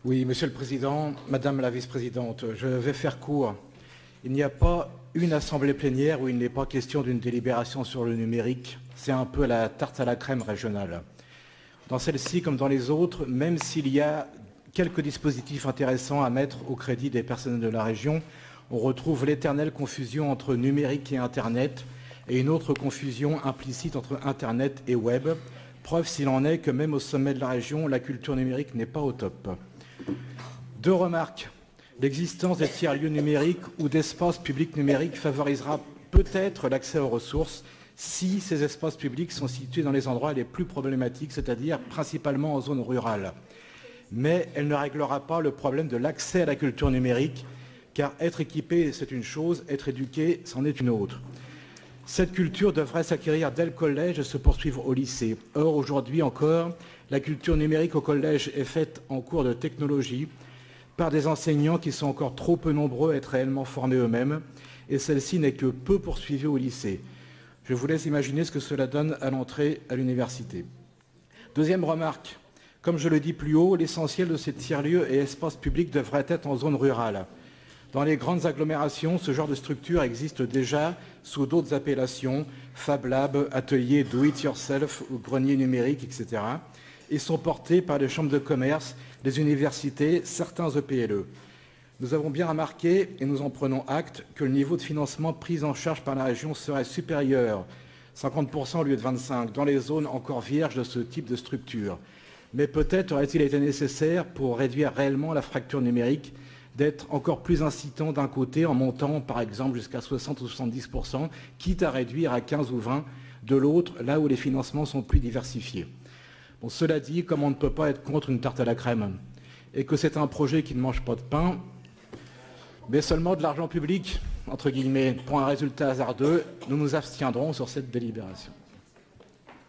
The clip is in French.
Oui, Monsieur le Président, Madame la Vice-présidente, je vais faire court. Il n'y a pas une assemblée plénière où il n'est pas question d'une délibération sur le numérique. C'est un peu la tarte à la crème régionale. Dans celle-ci, comme dans les autres, même s'il y a quelques dispositifs intéressants à mettre au crédit des personnes de la région, on retrouve l'éternelle confusion entre numérique et Internet et une autre confusion implicite entre Internet et Web. Preuve s'il en est que même au sommet de la région, la culture numérique n'est pas au top. Deux remarques. L'existence des tiers-lieux numériques ou d'espaces publics numériques favorisera peut-être l'accès aux ressources si ces espaces publics sont situés dans les endroits les plus problématiques, c'est-à-dire principalement en zone rurale. Mais elle ne réglera pas le problème de l'accès à la culture numérique, car être équipé, c'est une chose, être éduqué, c'en est une autre. Cette culture devrait s'acquérir dès le collège et se poursuivre au lycée. Or, aujourd'hui encore, la culture numérique au collège est faite en cours de technologie par des enseignants qui sont encore trop peu nombreux à être réellement formés eux-mêmes, et celle-ci n'est que peu poursuivie au lycée. Je vous laisse imaginer ce que cela donne à l'entrée à l'université. Deuxième remarque, comme je le dis plus haut, l'essentiel de ces tiers-lieux et espaces publics devrait être en zone rurale. Dans les grandes agglomérations, ce genre de structure existe déjà sous d'autres appellations, Fab Lab, ateliers do-it-yourself ou grenier numérique, etc. et sont portés par les chambres de commerce, les universités, certains EPLE. Nous avons bien remarqué, et nous en prenons acte, que le niveau de financement pris en charge par la région serait supérieur, 50% au lieu de 25%, dans les zones encore vierges de ce type de structure. Mais peut-être aurait-il été nécessaire, pour réduire réellement la fracture numérique, d'être encore plus incitant d'un côté en montant par exemple jusqu'à 60 ou 70%, quitte à réduire à 15 ou 20 de l'autre, là où les financements sont plus diversifiés. Bon, cela dit, comme on ne peut pas être contre une tarte à la crème et que c'est un projet qui ne mange pas de pain, mais seulement de l'argent public, entre guillemets, pour un résultat hasardeux, nous nous abstiendrons sur cette délibération.